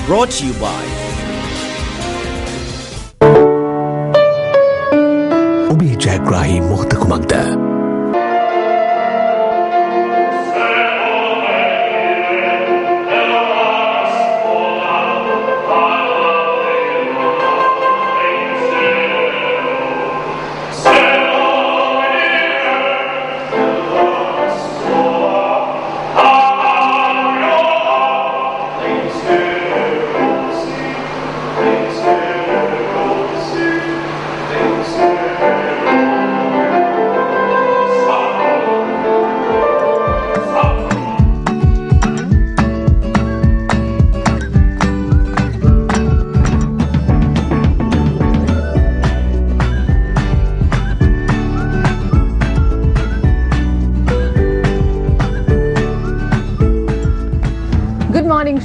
brought to you by ඔබේ ජයග්‍රාහී මොහොත කුමක්ද?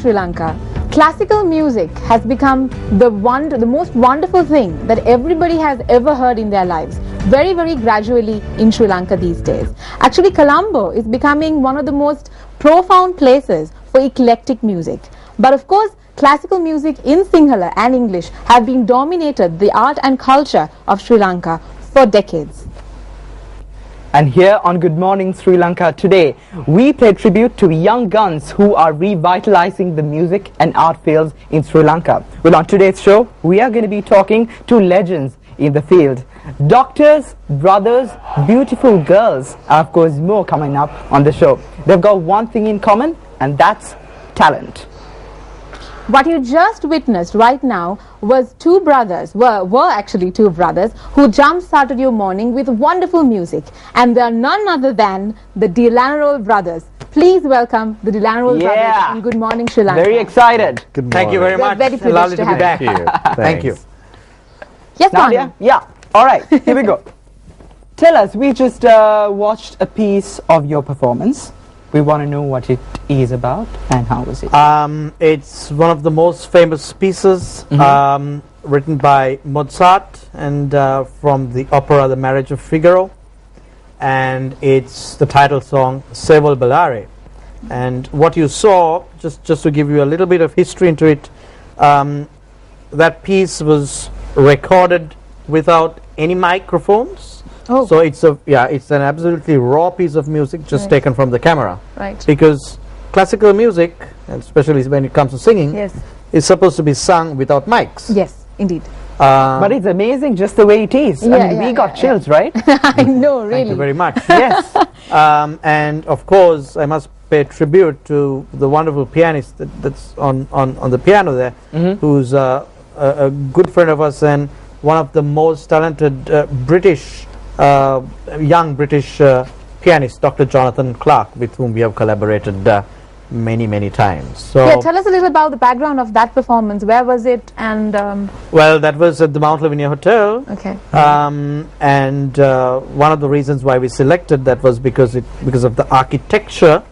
Sri Lanka. Classical music has become the most wonderful thing that everybody has ever heard in their lives, very, very gradually in Sri Lanka these days. Actually, Colombo is becoming one of the most profound places for eclectic music. But of course, classical music in Sinhala and English have been dominated the art and culture of Sri Lanka for decades. And here on Good Morning Sri Lanka today, we pay tribute to young guns who are revitalizing the music and art fields in Sri Lanka. Well, on today's show, we are going to be talking to legends in the field. Doctors, brothers, beautiful girls, and of course more coming up on the show. They've got one thing in common, and that's talent. What you just witnessed right now was two brothers, were actually two brothers, who jump-started your morning with wonderful music. And they are none other than the Delanroll brothers. Please welcome the Delanroll brothers on Good Morning Sri Lanka. Very excited. Good morning. Thank you very much. Very Lovely to be back. Thank you. Thank you. Yes, Nadia? Yeah. All right. Here we go. Tell us, we just watched a piece of your performance. We want to know what it is about and how was it? It's one of the most famous pieces written by Mozart and from the opera The Marriage of Figaro, and it's the title song Se vol ballare. And what you saw, just to give you a little bit of history into it, that piece was recorded without any microphones. Oh. So it's an absolutely raw piece of music just taken from the camera. Right. Because classical music, and especially when it comes to singing, is supposed to be sung without mics. Yes, indeed. But it's amazing just the way it is. I mean, we got chills, right? I know, really. Thank you very much. Yes. And of course, I must pay tribute to the wonderful pianist that's on the piano there, who's a good friend of us and one of the most talented young British pianist, Dr. Jonathan Clark, with whom we have collaborated many times. So tell us a little about the background of that performance. Where was it? And well, that was at the Mount Lavinia Hotel. Okay. And one of the reasons why we selected that was because of the architecture,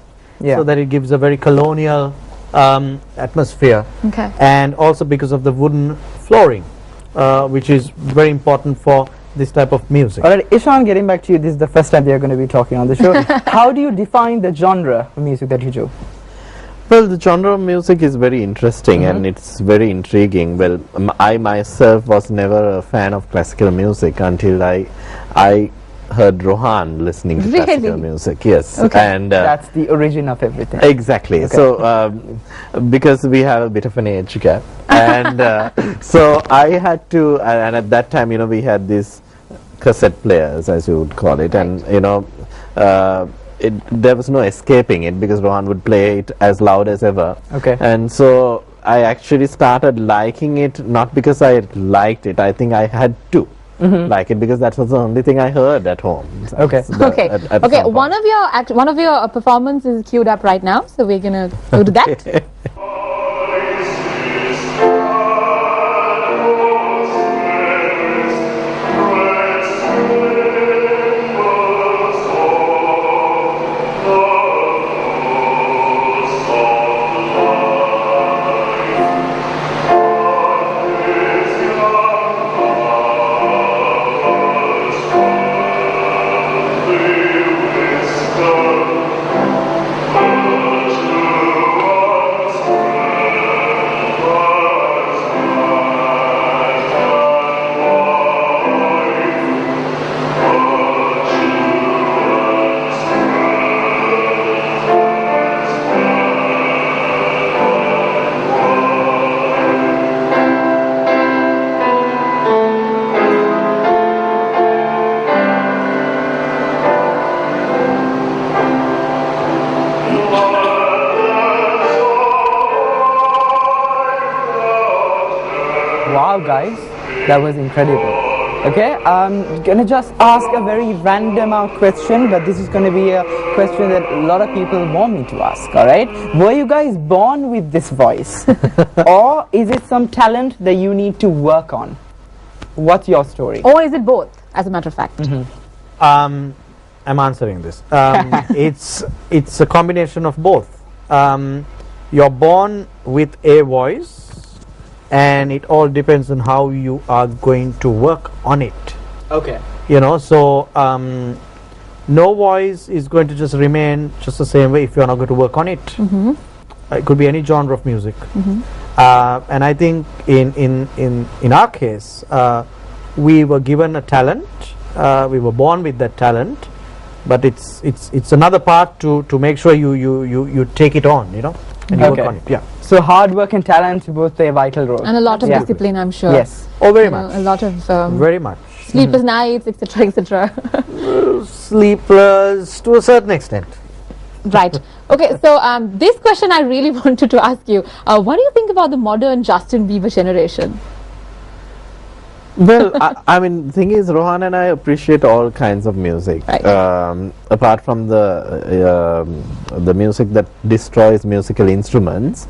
so that it gives a very colonial atmosphere. Okay. And also because of the wooden flooring, which is very important for this type of music. All right, Ishan, getting back to you, this is the first time we are going to be talking on the show. How do you define the genre of music that you do? Well, the genre of music is very interesting and it's very intriguing. Well, I myself was never a fan of classical music until I heard Rohan listening to classical music. Yes. Okay. And that's the origin of everything. Exactly. Okay. So because we have a bit of an age gap, and so I had to, and at that time, we had these cassette players, as you would call it, and there was no escaping it because Rohan would play it as loud as ever. Okay. And so I actually started liking it, not because I liked it. I think I had to like it because that was the only thing I heard at home. Okay. Okay. One of your performances is queued up right now, so we're gonna go to that. Wow, guys, that was incredible. Okay, I'm gonna just ask a very random question, but this is gonna be a question that a lot of people want me to ask. All right, were you guys born with this voice, or is it some talent that you need to work on? What's your story? Or is it both, as a matter of fact? I'm answering this. It's a combination of both. You're born with a voice, and it all depends on how you are going to work on it. Okay. You know, so no voice is going to just remain just the same way if you're not going to work on it. It could be any genre of music. And I think in our case, we were given a talent. We were born with that talent, but it's another part to make sure you take it on, you know, and you work on it. Yeah. So hard work and talent both play a vital role. And a lot of discipline, I'm sure. Yes. Oh, very You know, much. a lot of Very much. sleepless nights, etc., etc. Sleepless to a certain extent. Right. Okay, so this question I really wanted to ask you. What do you think about the modern Justin Bieber generation? Well, I mean, the thing is, Rohan and I appreciate all kinds of music. Right. Apart from the music that destroys musical instruments,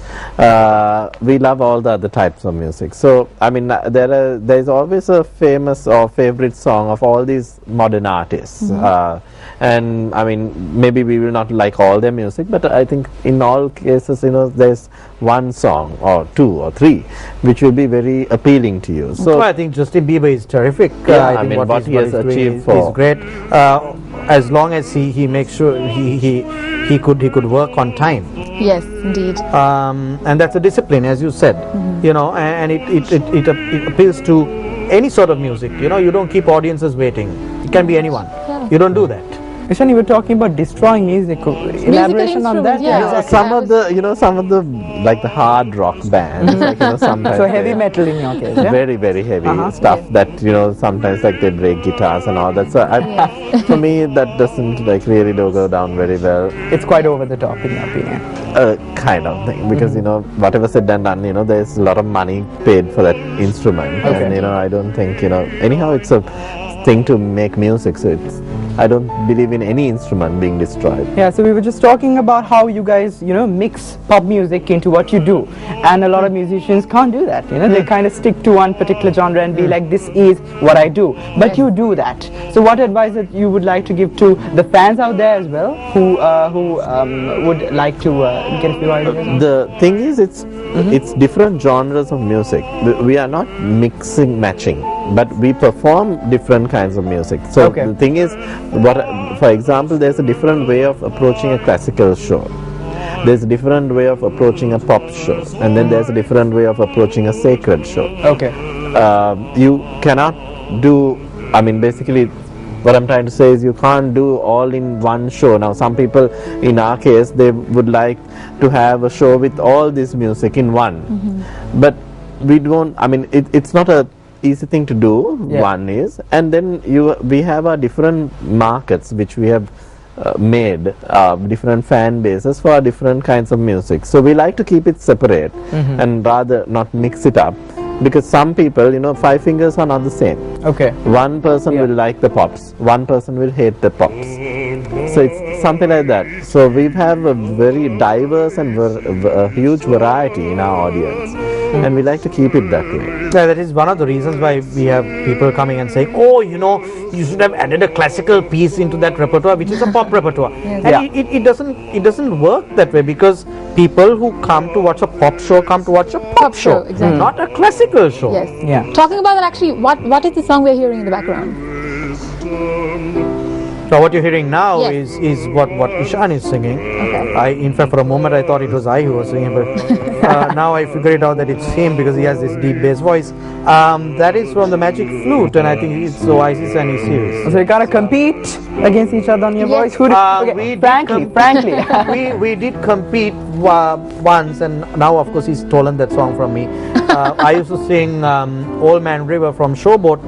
we love all the other types of music. So, I mean, there is always a famous or favorite song of all these modern artists. And I mean, maybe we will not like all their music, but I think in all cases, you know, there's one song or two or three which will be very appealing to you. So Well, I think Justin Bieber is terrific. Yeah, I think what he has he's doing achieved is great. As long as he makes sure he could work on time. Yes, indeed. And that's a discipline, as you said. You know, and it appeals to any sort of music. You know, you don't keep audiences waiting. It can be anyone. Yeah. You don't do that. Ishan, you were talking about destroying music. Elaboration on that? instruments, yeah. Yeah, some of the, you know, some of the like the hard rock bands, like, you know, sometimes So heavy they- metal in your case, yeah? very very heavy Uh-huh. stuff that, you know, sometimes like they break guitars and all that. So for me that doesn't like really do go down very well. It's quite over the top in your opinion. Kind of thing, because you know, whatever said and done, you know, there's a lot of money paid for that instrument. Okay. And you know, I don't think, you know, anyhow it's a thing to make music, so it's, I don't believe in any instrument being destroyed. Yeah, so we were just talking about how you guys, you know, mix pop music into what you do, and a lot of musicians can't do that. You know, they kind of stick to one particular genre and be like, this is what I do. But you do that. So what advice that you would like to give to the fans out there as well, who would like to get a few ideas? The thing is, it's different genres of music. We are not mixing, matching, but we perform different kinds of music. So Okay. the thing is, for example, there's a different way of approaching a classical show. There's a different way of approaching a pop show, and then there's a different way of approaching a sacred show. Okay. You cannot do, I mean, basically what I'm trying to say is you can't do all in one show. Now some people, in our case, they would like to have a show with all this music in one, but we don't, I mean, it's not a easy thing to do. Yeah. One is, and then we have our different markets which we have made, different fan bases for our different kinds of music. So we like to keep it separate and rather not mix it up, because some people, you know, five fingers are not the same. Okay. One person Yeah. will like the pops, one person will hate the pops. So it's something like that. So we have a very diverse and a huge variety in our audience, and we like to keep it that way. Yeah, that is one of the reasons why we have people coming and saying, oh, you know, you should have added a classical piece into that repertoire, which is a pop repertoire. And Yeah. it doesn't work that way, because people who come to watch a pop show come to watch a pop show, exactly. not a classical show. Yes. Yeah. Talking about that, actually, what is the song we're hearing in the background? So what you're hearing now Yes. is what Ishan is singing. Okay. In fact, for a moment I thought it was I who was singing, but now I figured it out that it's him, because he has this deep bass voice. That is from the Magic Flute, and I think it's so Isis and he's serious. So you gotta compete against each other on your Yes. voice. Who We okay, did frankly. we did compete once, and now of course he's stolen that song from me. I used to sing Old Man River from Showboat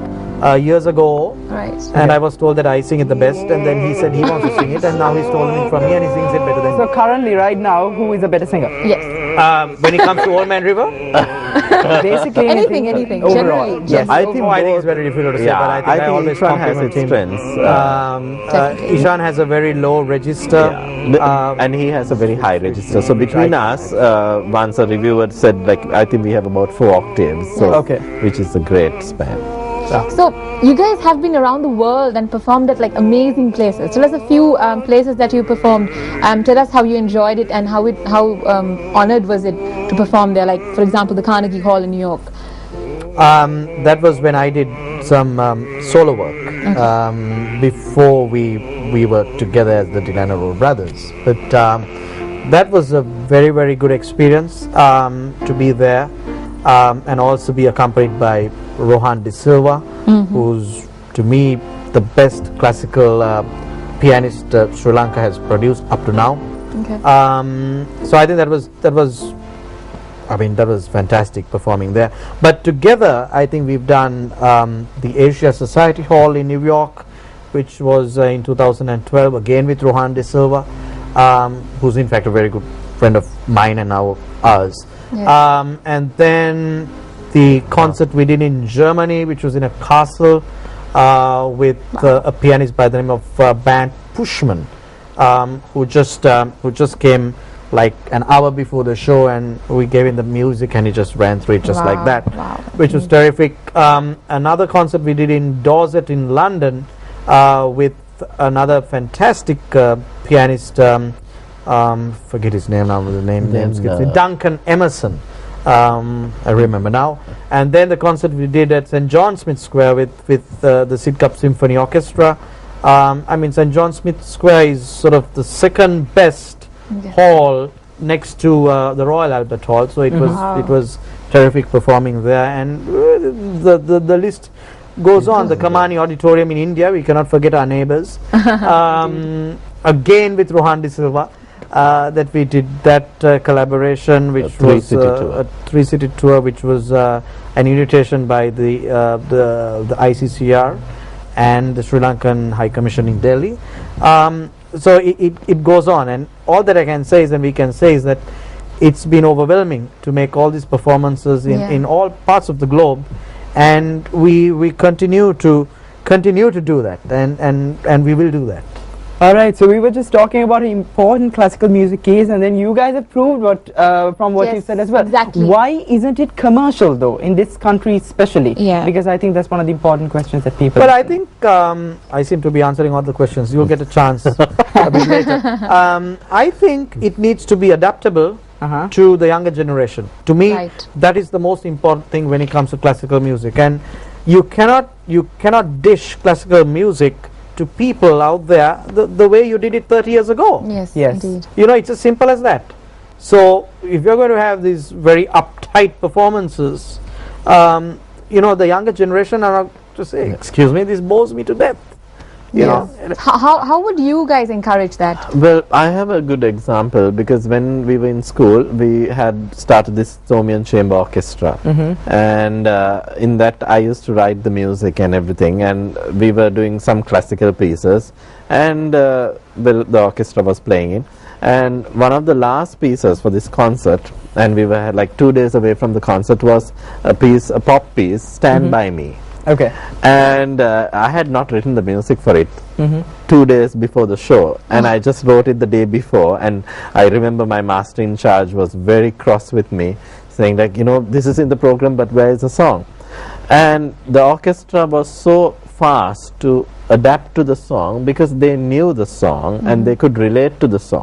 years ago, Right. and I was told that I sing it the best, and then he said he wants to sing it, and now he's stolen it from me and he sings it better than me. So currently, right now, who is a better singer? Yes. When it comes to Old Man River? Basically anything, overall. generally. Yes. I think I think both- it's very difficult to say, yeah, but I think I always Ishan has compliment its him. strengths. Definitely. Ishan has a very low register. And he has a very high register. So between us, once a reviewer said, like, I think we have about 4 octaves. So Okay. which is a great span. So you guys have been around the world and performed at like amazing places. Tell us a few places that you performed. Tell us how you enjoyed it and how honored was it to perform there. Like for example, the Carnegie Hall in New York. That was when I did some solo work before we were together as the Delanero brothers. But that was a very good experience to be there and also be accompanied by Rohan De Silva, who's to me the best classical pianist Sri Lanka has produced up to now. Okay. So I think that was fantastic performing there. But together, I think we've done the Asia Society Hall in New York, which was in 2012, again with Rohan De Silva, who's in fact a very good friend of mine and now ours. Yes. And then the concert we did in Germany, which was in a castle with a pianist by the name of Bernd Puschmann, who just came like an hour before the show, and we gave him the music and he just ran through it just like that, which was terrific. Another concert we did in Dorset in London with another fantastic pianist, forget his name now, Duncan Emerson. I remember now. And then the concert we did at St. John Smith Square with the Sidcup Symphony Orchestra. I mean, St. John Smith Square is sort of the second best hall next to the Royal Albert Hall, so it was terrific performing there. And the list goes on. The Kamani Auditorium in India, we cannot forget our neighbors. Again with Rohan De Silva. That we did that collaboration, which was a 3-city tour, which was an invitation by the ICCR and the Sri Lankan High Commission in Delhi. So it goes on, and all that I can say is, and we can say, is that it's been overwhelming to make all these performances in all parts of the globe, and we continue to do that, and we will do that. Alright, so we were just talking about an important classical music case, and then you guys have proved from what you said as well. Exactly. Why isn't it commercial though, in this country especially? Yeah. Because I think that's one of the important questions that people... Well, I think I seem to be answering all the questions. You'll get a chance a bit later. I think it needs to be adaptable to the younger generation. To me, that is the most important thing when it comes to classical music. And you cannot dish classical music to people out there the way you did it 30 years ago. Yes, yes. indeed. You know, it's as simple as that. So if you're going to have these very uptight performances, you know, the younger generation are not to say, excuse me, this bores me to death. You know. How would you guys encourage that? Well, I have a good example, because when we were in school, we had started this Somian Chamber Orchestra, and in that I used to write the music and everything, and we were doing some classical pieces, and the orchestra was playing it. And one of the last pieces for this concert, and we were like 2 days away from the concert, was a pop piece, Stand By Me. Okay. And I had not written the music for it 2 days before the show, and I just wrote it the day before. And I remember my master in charge was very cross with me, saying like, you know, this is in the program, but where is the song? And the orchestra was so fast to adapt to the song, because they knew the song and they could relate to the song.